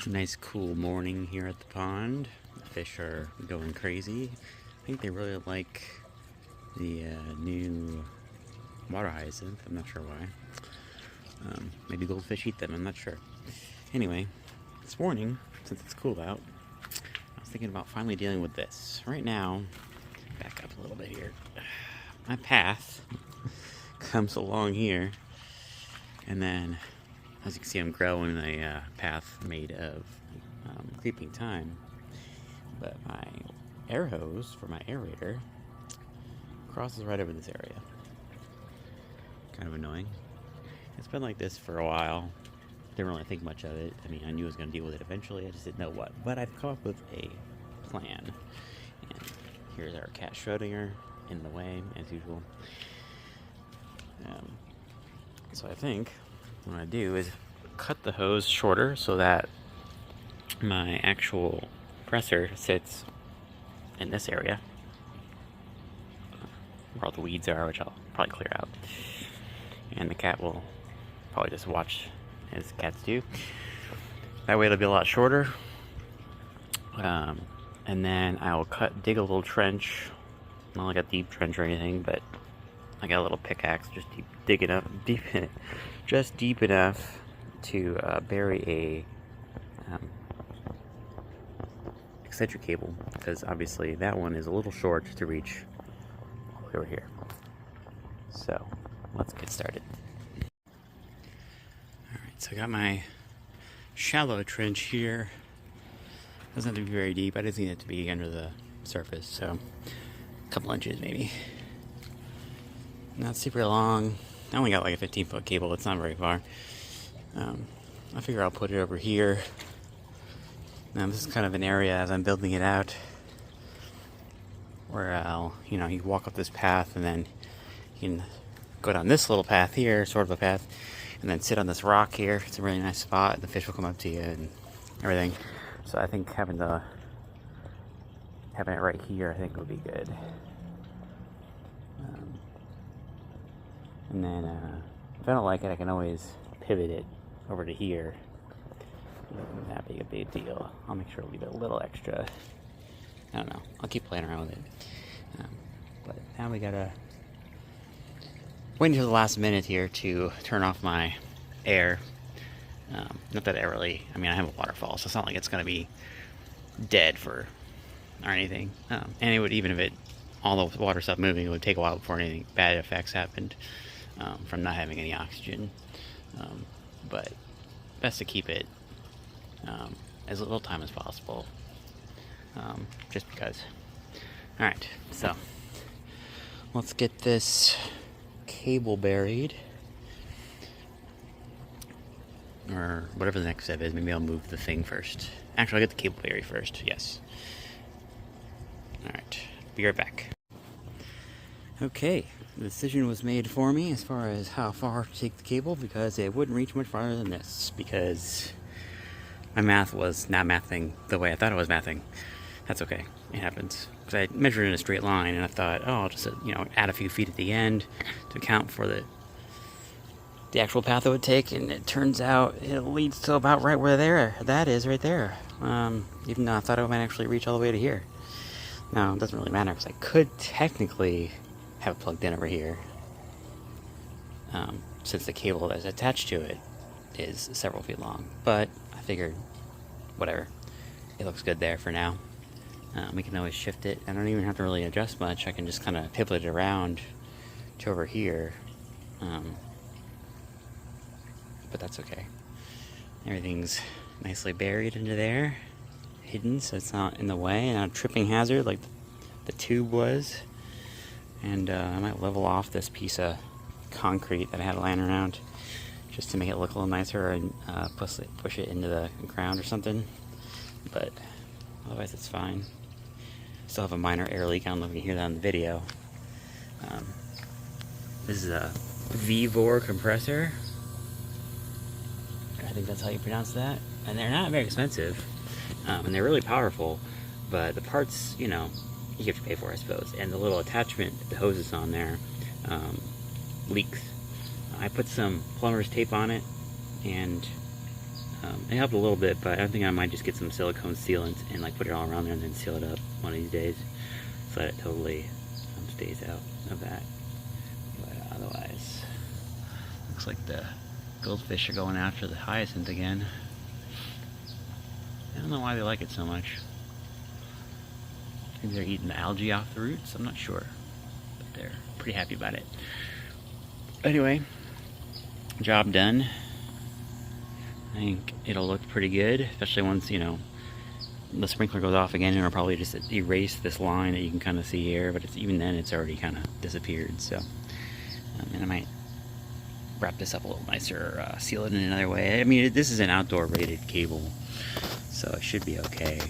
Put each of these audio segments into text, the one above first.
It's a nice cool morning here at the pond. The fish are going crazy. I think they really like the new water hyacinth. I'm not sure why. Maybe goldfish eat them, I'm not sure. Anyway, this morning, since it's cool out, I was thinking about finally dealing with this. Right now, back up a little bit here. My path comes along here, and then as you can see, I'm growing a path made of creeping thyme, but my air hose for my aerator crosses right over this area. Kind of annoying. It's been like this for a while. Didn't really think much of it. I mean, I knew I was going to deal with it eventually. I just didn't know what. But I've come up with a plan. And here's our cat Schrodinger in the way, as usual. So I think what I do is cut the hose shorter so that my actual presser sits in this area where all the weeds are, which I'll probably clear out. And the cat will probably just watch as cats do. That way it'll be a lot shorter. And then I'll dig a little trench. Not like a deep trench or anything, but I got a little pickaxe, just deep enough to bury a eccentric cable, because obviously that one is a little short to reach all the way over here. So let's get started. Alright, so I got my shallow trench here. Doesn't have to be very deep. I just need it to be under the surface, so a couple inches maybe. Not super long. I only got like a 15-foot cable. It's not very far. I figure I'll put it over here. Now this is kind of an area as I'm building it out where I'll, you walk up this path and then you can go down this little path here, sort of a path, and then sit on this rock here. It's a really nice spot. The fish will come up to you and everything. So I think having it right here, I think would be good. And then if I don't like it, I can always pivot it over to here. It wouldn't that be a big deal. I'll make sure to leave it a little extra. I don't know. I'll keep playing around with it. But now we gotta wait until the last minute here to turn off my air. Not that I really, I have a waterfall, so it's not like it's gonna be dead or anything. And it would, even if all the water stopped moving, it would take a while before anything bad effects happened from not having any oxygen. But best to keep it as little time as possible, just because. Alright, so let's get this cable buried, or whatever the next step is. Maybe I'll move the thing first. Actually, I'll get the cable buried first, yes. Alright, be right back. Okay, the decision was made for me as far as how far to take the cable, because it wouldn't reach much farther than this, because my math was not mathing the way I thought it was mathing. That's okay, it happens. Because I measured in a straight line, and I thought, oh, I'll just add a few feet at the end to account for the actual path it would take, and it turns out it leads to about right where that is right there. Even though I thought it might actually reach all the way to here. Now, it doesn't really matter, because I could technically have it plugged in over here, since the cable that's attached to it is several feet long. But I figured, whatever, it looks good there for now. We can always shift it. I don't even have to really adjust much. I can just kind of pivot it around to over here, but that's okay. Everything's nicely buried into there, hidden, so it's not in the way and not a tripping hazard like the tube was. And I might level off this piece of concrete that I had lying around just to make it look a little nicer, and push it into the ground or something. But otherwise it's fine. Still have a minor air leak. I don't know if you can hear that on the video. This is a V-Vor compressor. I think that's how you pronounce that. And they're not very expensive. And they're really powerful. But the parts, you have to pay for, I suppose. And the little attachment the hose is on there leaks. I put some plumber's tape on it, and It helped a little bit, but I think I might just get some silicone sealant and like put it all around there and then seal it up one of these days so that it totally stays out of that. But otherwise, looks like the goldfish are going after the hyacinth again. I don't know why they like it so much. Maybe they're eating the algae off the roots, I'm not sure. But they're pretty happy about it. Anyway, job done. I think it'll look pretty good, especially once, you know, the sprinkler goes off again, and it'll probably just erase this line that you can kind of see here, but even then it's already kind of disappeared. So, and I might wrap this up a little nicer, seal it in another way. I mean, this is an outdoor rated cable, so it should be okay.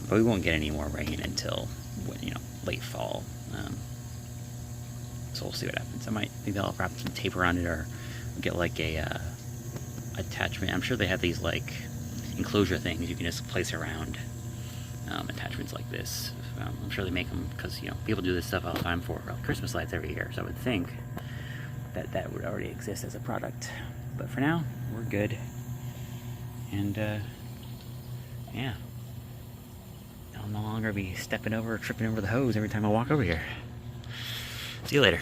But we won't get any more rain until, you know, late fall. So we'll see what happens. Maybe I'll wrap some tape around it, or get like a attachment. I'm sure they have these like enclosure things you can just place around attachments like this. I'm sure they make them because, you know, people do this stuff all the time for Christmas lights every year. So I would think that that would already exist as a product. But for now, we're good. And yeah, I'll no longer be stepping over or tripping over the hose every time I walk over here. See you later.